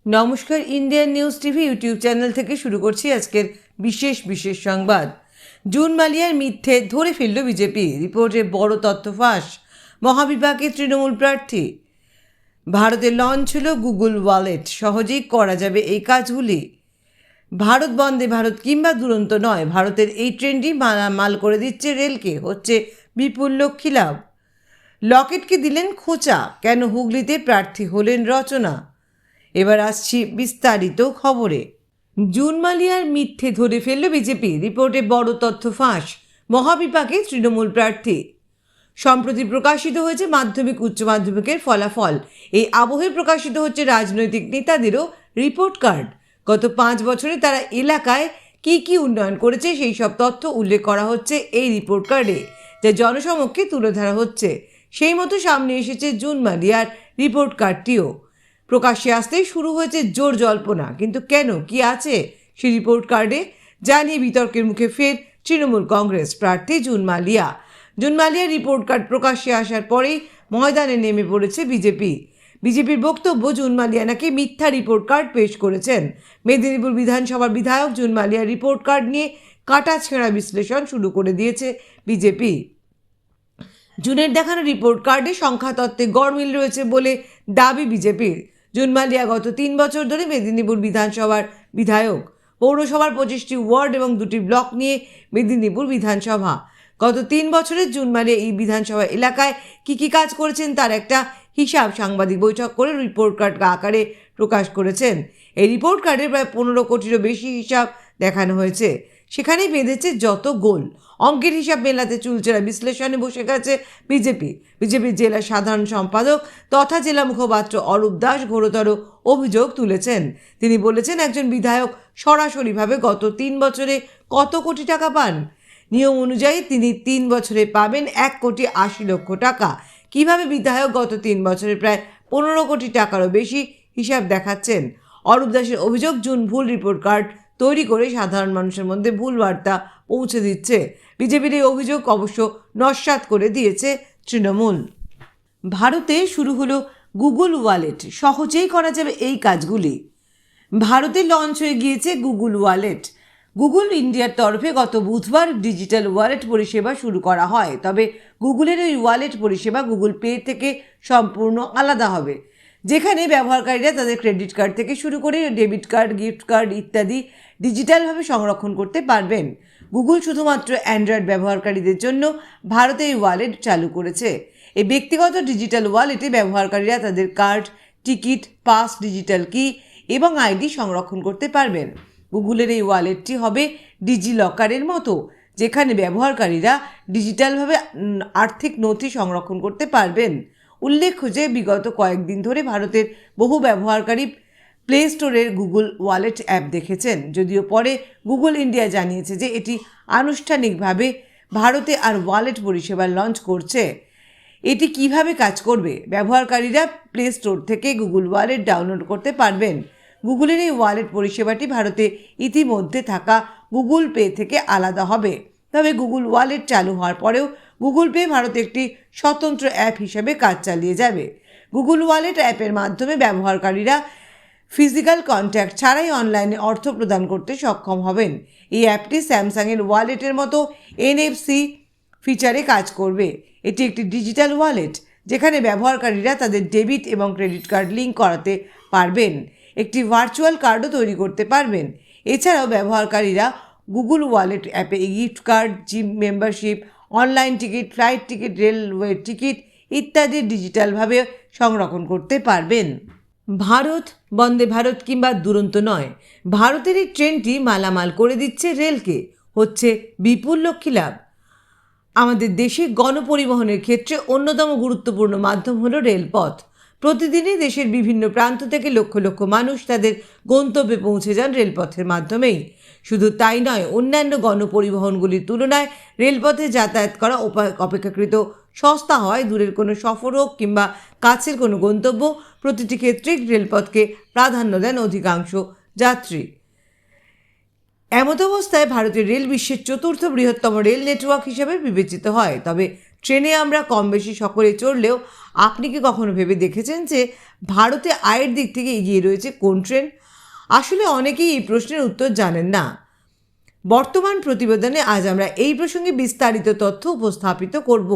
নমস্কার, Indian news TV YouTube channel থেকে শুরু করছি আজকের বিশেষ সংবাদ। জুন মালিয়ার মিথ্যে ধরে ফেলল বিজেপি, রিপোর্টে বড় তথ্য ফাঁস। মহাবিভাগে তৃণমূল প্রার্থী। ভারতে লঞ্চ হলো গুগল ওয়ালেট, সহজেই করা যাবে এই কাজগুলি। ভারত বন্দে ভারত কিংবা দুরন্ত নয়, ভারতের এই ট্রেনটি মালামাল করে দিচ্ছে রেলকে, হচ্ছে বিপুল লক্ষ্মীলাভ। লকেটকে দিলেন খোঁচা, কেন হুগলিতে প্রার্থী হলেন রচনা। এবার আসছি বিস্তারিত খবরে। জুন মালিয়ার মিথ্যে ধরে ফেলল বিজেপি, রিপোর্টে বড় তথ্য ফাঁস। মহাবিভাগে তৃণমূল প্রার্থী। সম্প্রতি প্রকাশিত হয়েছে মাধ্যমিক উচ্চ মাধ্যমিকের ফলাফল। এই আবহে প্রকাশিত হচ্ছে রাজনৈতিক নেতাদেরও রিপোর্ট কার্ড। গত 5 বছরে তারা এলাকায় কি উন্নয়ন করেছে সেই সব তথ্য উল্লেখ করা হচ্ছে এই রিপোর্ট কার্ডে, যা জনসমক্ষে তুলে ধরা হচ্ছে। সেই মতো সামনে এসেছে জুন মালিয়ার রিপোর্ট কার্ডটিও। প্রকাশ্যে আসতেই শুরু হয়েছে জোর জল্পনা, কিন্তু কেন, কি আছে সেই রিপোর্ট কার্ডে, জানিয়ে বিতর্কের মুখে ফের তৃণমূল কংগ্রেস প্রার্থী জুন মালিয়া। জুন মালিয়ার রিপোর্ট কার্ড প্রকাশ্যে আসার পরেই ময়দানে নেমে পড়েছে বিজেপির বক্তব্য, জুন মালিয়া নাকি মিথ্যা রিপোর্ট কার্ড পেশ করেছেন। মেদিনীপুর বিধানসভার বিধায়ক জুন মালিয়ার রিপোর্ট কার্ড নিয়ে কাটা ছেঁড়া বিশ্লেষণ শুরু করে দিয়েছে বিজেপি। জুনের দেখানো রিপোর্ট কার্ডে সংখ্যাতত্ত্বে গড়মিল রয়েছে বলে দাবি বিজেপির। জুন মালিয়া গত 3 বছর ধরে মেদিনীপুর বিধানসভার বিধায়ক। পৌরসভার 25টি ওয়ার্ড এবং 2টি ব্লক নিয়ে মেদিনীপুর বিধানসভা। গত 3 বছরে জুন মালিয়া এই বিধানসভা এলাকায় কি কাজ করেছেন তার একটা হিসাব সাংবাদিক বৈঠক করে রিপোর্ট কার্ড আকারে প্রকাশ করেছেন। এই রিপোর্ট কার্ডে প্রায় 15 কোটিরও বেশি হিসাব দেখানো হয়েছে। সেখানেই বেঁধেছে যত গোল। অঙ্কের হিসাব মেলাতে চুলচেরা বিশ্লেষণে বসে গেছে বিজেপির জেলা সাধারণ সম্পাদক তথা জেলা মুখপাত্র অরূপ দাস ঘোরতর অভিযোগ তুলেছেন। তিনি বলেছেন, একজন বিধায়ক সরাসরিভাবে গত 3 বছরে কত কোটি টাকা পান। নিয়ম অনুযায়ী তিনি 3 বছরে পাবেন 1,80,00,000 টাকা। কিভাবে বিধায়ক গত 3 বছরে প্রায় 15 কোটি টাকারও বেশি হিসাব দেখাচ্ছেন? অরূপ দাসের অভিযোগ, জুন ভুল রিপোর্ট কার্ড তৈরি করে সাধারণ মানুষের মধ্যে ভুল বার্তা পৌঁছে দিচ্ছে। বিজেপির এই অভিযোগ অবশ্য নস্যাৎ করে দিয়েছে তৃণমূল। ভারতে শুরু হলো গুগল ওয়ালেট, সহজেই করা যাবে এই কাজগুলি। ভারতে লঞ্চ হয়ে গিয়েছে গুগল ওয়ালেট। গুগল ইন্ডিয়ার তরফে গত বুধবার ডিজিটাল ওয়ালেট পরিষেবা শুরু করা হয়। তবে গুগলের ওই ওয়ালেট পরিষেবা গুগল পে থেকে সম্পূর্ণ আলাদা হবে, যেখানে ব্যবহারকারীরা তাদের ক্রেডিট কার্ড থেকে শুরু করে ডেবিট কার্ড, গিফট কার্ড ইত্যাদি ডিজিটালভাবে সংরক্ষণ করতে পারবেন। গুগল শুধুমাত্র অ্যান্ড্রয়েড ব্যবহারকারীদের জন্য ভারতে এই ওয়ালেট চালু করেছে। এই ব্যক্তিগত ডিজিটাল ওয়ালেটে ব্যবহারকারীরা তাদের কার্ড, টিকিট, পাস, ডিজিটাল কি এবং আইডি সংরক্ষণ করতে পারবেন। গুগলের এই ওয়ালেটটি হবে ডিজি লকারের মতো, যেখানে ব্যবহারকারীরা ডিজিটালভাবে আর্থিক নথি সংরক্ষণ করতে পারবেন। উল্লেখ্য যে বিগত কয়েকদিন ধরে ভারতের বহু ব্যবহারকারী প্লে স্টোরের গুগল ওয়ালেট অ্যাপ দেখেছেন, যদিও পরে গুগল ইন্ডিয়া জানিয়েছে যে এটি আনুষ্ঠানিকভাবে ভারতে আর ওয়ালেট পরিষেবা লঞ্চ করছে। এটি কিভাবে কাজ করবে? ব্যবহারকারীরা প্লে স্টোর থেকে গুগল ওয়ালেট ডাউনলোড করতে পারবেন। গুগলের এই ওয়ালেট পরিষেবাটি ভারতে ইতিমধ্যে থাকা গুগল পে থেকে আলাদা হবে। তবে গুগল ওয়ালেট চালু হওয়ার পরেও গুগল পে ভারতে একটি স্বতন্ত্র অ্যাপ হিসেবে কাজ চালিয়ে যাবে। গুগল ওয়ালেট অ্যাপের মাধ্যমে ব্যবহারকারীরা ফিজিক্যাল কন্ট্যাক্ট ছাড়াই অনলাইনে অর্থ প্রদান করতে সক্ষম হবেন। এই অ্যাপটি স্যামসাংয়ের ওয়ালেটের মতো NFC ফিচারে কাজ করবে। এটি একটি ডিজিটাল ওয়ালেট, যেখানে ব্যবহারকারীরা তাদের ডেবিট এবং ক্রেডিট কার্ড লিঙ্ক করাতে পারবেন। একটি ভার্চুয়াল কার্ডও তৈরি করতে পারবেন। এছাড়াও ব্যবহারকারীরা গুগল ওয়ালেট অ্যাপে gift card, gym membership, online ticket, flight ticket, railway ticket ইত্যাদি ডিজিটালভাবে সংরক্ষণ করতে পারবেন। ভারত বন্দে ভারত কিংবা দুরন্ত নয়, ভারতের এই ট্রেনটি মালামাল করে দিচ্ছে রেলকে, হচ্ছে বিপুল লক্ষ্মীলাভ। আমাদের দেশে গণপরিবহনের ক্ষেত্রে অন্যতম গুরুত্বপূর্ণ মাধ্যম হলো রেলপথ। প্রতিদিনই দেশের বিভিন্ন প্রান্ত থেকে লক্ষ লক্ষ মানুষ তাদের গন্তব্যে পৌঁছে যান রেলপথের মাধ্যমেই। শুধু তাই নয়, অন্যান্য গণপরিবহনগুলির তুলনায় রেলপথে যাতায়াত করা অপেক্ষাকৃত সস্তা হয়। দূরের কোনো সফর হোক কিংবা কাছের কোনো গন্তব্য, প্রতিটি ক্ষেত্রেই রেলপথকে প্রাধান্য দেন অধিকাংশ যাত্রী। এমত অবস্থায় ভারতের রেল বিশ্বের 4র্থ বৃহত্তম রেল নেটওয়ার্ক হিসেবে বিবেচিত হয়। তবে ট্রেনে আমরা কম বেশি সকলে চড়লেও আপনি কি কখনো ভেবে দেখেছেন যে ভারতে আয়ের দিক থেকে এগিয়ে রয়েছে কোন ট্রেন? আসলে অনেকেই এই প্রশ্নের উত্তর জানেন না। বর্তমান প্রতিবেদনে আজ আমরা এই প্রসঙ্গে বিস্তারিত তথ্য উপস্থাপিত করব।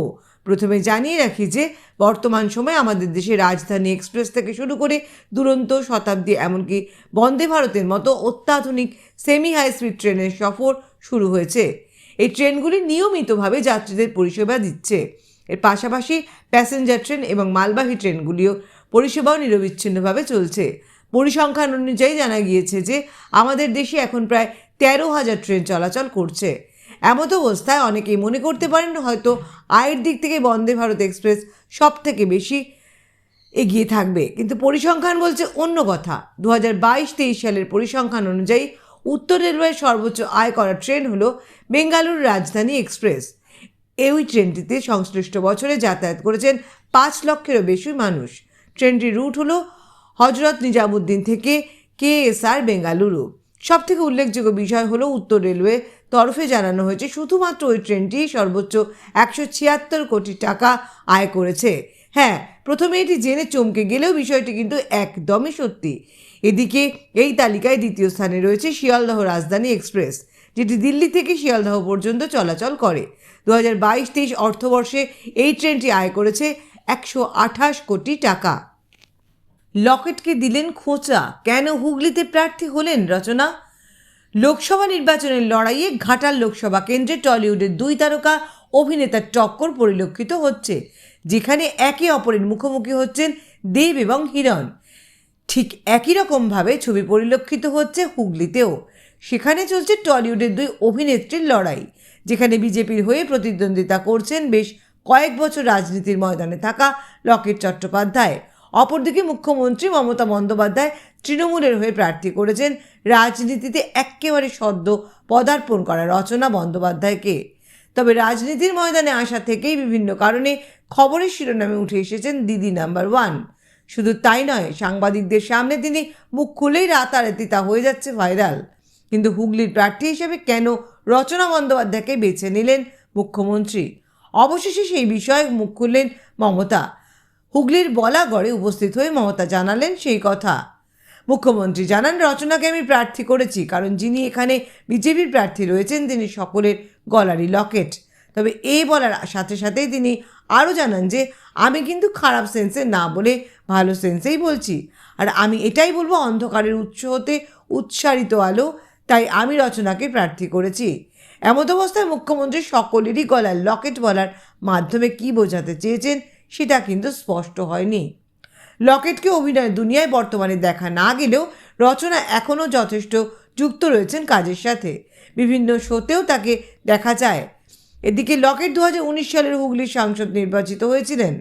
প্রথমে জানিয়ে রাখি যে বর্তমান সময়ে আমাদের দেশে রাজধানী এক্সপ্রেস থেকে শুরু করে দুরন্ত, শতাব্দী, এমনকি বন্দে ভারতের মতো অত্যাধুনিক সেমি হাই স্পিড ট্রেনের সফর শুরু হয়েছে। এই ট্রেনগুলি নিয়মিতভাবে যাত্রীদের পরিষেবা দিচ্ছে। এর পাশাপাশি প্যাসেঞ্জার ট্রেন এবং মালবাহী ট্রেনগুলিও পরিষেবাও নিরবিচ্ছিন্নভাবে চলছে। পরিসংখ্যান অনুযায়ী জানা গিয়েছে যে আমাদের দেশে এখন প্রায় 13,000 ট্রেন চলাচল করছে। এমত অবস্থায় অনেকেই মনে করতে পারেন হয়তো আয়ের দিক থেকে বন্দে ভারত এক্সপ্রেস সব থেকে বেশি এগিয়ে থাকবে, কিন্তু পরিসংখ্যান বলছে অন্য কথা। 2022-23 সালের পরিসংখ্যান অনুযায়ী উত্তর রেলওয়ের সর্বোচ্চ আয় করা ট্রেন হলো বেঙ্গালুরু রাজধানী এক্সপ্রেস। এই ট্রেনটিতে সংশ্লিষ্ট বছরে যাতায়াত করেছেন 5 লক্ষেরও বেশি মানুষ। ট্রেনটির রুট হলো হজরত নিজামুদ্দিন থেকে কেএসআর বেঙ্গালুরু। সবথেকে উল্লেখযোগ্য বিষয় হলো উত্তর রেলওয়ে তরফে জানানো হয়েছে শুধুমাত্র ওই ট্রেনটি সর্বোচ্চ 176 কোটি টাকা আয় করেছে। হ্যাঁ, প্রথমে এটি জেনে চমকে গেলেও বিষয়টি কিন্তু একদমই সত্যি। এদিকে এই তালিকায় দ্বিতীয় স্থানে রয়েছে শিয়ালদহ রাজধানী এক্সপ্রেস, যেটি দিল্লি থেকে শিয়ালদহ পর্যন্ত চলাচল করে। 2022-23 অর্থবর্ষে এই ট্রেনটি আয় করেছে 128 কোটি টাকা। লকেটকে দিলেন খোঁচা, কেন হুগলিতে প্রার্থী হলেন রচনা? লোকসভা নির্বাচনের লড়াইয়ে ঘাটাল লোকসভা কেন্দ্রে টলিউডের 2 তারকা অভিনেতার টক্কর পরিলক্ষিত হচ্ছে, যেখানে একে অপরের মুখোমুখি হচ্ছেন দেব এবং হিরণ। ঠিক একই রকমভাবে ছবি পরিলক্ষিত হচ্ছে হুগলিতেও। সেখানে চলছে টলিউডের 2 অভিনেত্রীর লড়াই, যেখানে বিজেপির হয়ে প্রতিদ্বন্দ্বিতা করছেন বেশ কয়েক বছর রাজনীতির ময়দানে থাকা লকেট চট্টোপাধ্যায়। অপরদিকে মুখ্যমন্ত্রী মমতা বন্দ্যোপাধ্যায় তৃণমূলের হয়ে প্রার্থী করেছেন রাজনীতিতে একেবারে সদ্য পদার্পণ করা রচনা বন্দ্যোপাধ্যায়কে। তবে রাজনীতির ময়দানে আসা থেকেই বিভিন্ন কারণে খবরের শিরোনামে উঠে এসেছেন দিদি নাম্বার 1। শুধু তাই নয়, সাংবাদিকদের সামনে তিনি মুখ খুলেই রাতারাতি তা হয়ে যাচ্ছে ভাইরাল। কিন্তু হুগলির প্রার্থী হিসেবে কেন রচনা বন্দ্যোপাধ্যায়কে বেছে নিলেন মুখ্যমন্ত্রী? অবশেষে সেই বিষয়ে মুখ খুললেন মমতা। হুগলির বলাগড়ে উপস্থিত হয়ে মমতা জানালেন সেই কথা। মুখ্যমন্ত্রী জানান, রচনাকে আমি প্রার্থী করেছি কারণ যিনি এখানে বিজেপির প্রার্থী রয়েছেন তিনি সকলের গলারই লকেট। তবে এই বলার সাথে সাথেই তিনি আরও জানান যে আমি কিন্তু খারাপ সেন্সে না বলে ভালো সেন্সেই বলছি, আর আমি এটাই বলবো অন্ধকারের উৎস হতে উৎসারিত আলো, তাই আমি রচনাকে প্রার্থী করেছি। এমত অবস্থায় মুখ্যমন্ত্রী সকলেরই গলার লকেট বলার মাধ্যমে কি বোঝাতে চেয়েছেন সেটা কিন্তু স্পষ্ট হয়নি। লকেটকে অভিনয় দুনিয়ায় বর্তমানে দেখা না গেলেও রচনা এখনও যথেষ্ট যুক্ত রয়েছেন কাজের সাথে। বিভিন্ন শোতেও তাকে দেখা যায়। এদিকে লকেট 2019 সালের হুগলির সাংসদ নির্বাচিত হয়েছিলেন।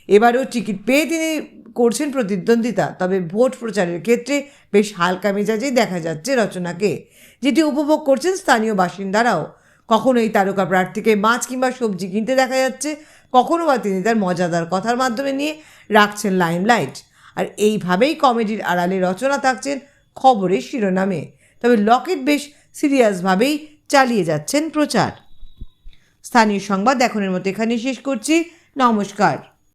এবারেও টিকিট পেয়ে তিনি করছেন প্রতিদ্বন্দ্বিতা। তবে ভোট প্রচারের ক্ষেত্রে বেশ হালকা মেজাজেই দেখা যাচ্ছে রচনাকে, যেটি উপভোগ করছেন স্থানীয় বাসিন্দারাও। কখনো এই তারকা প্রার্থীকে মাছ কিংবা সবজি কিনতে দেখা যাচ্ছে, কখনো বা তিনি তার মজাদার কথার মাধ্যমে নিয়ে রাখছেন লাইমলাইট। আর এইভাবেই কমেডির আড়ালে রচনা থাকছেন খবরের শিরোনামে। তবে লকেট বেশ সিরিয়াসভাবেই চালিয়ে যাচ্ছেন প্রচার। স্থানীয় সংবাদ এখনের মতো এখানে শেষ করছি। নমস্কার।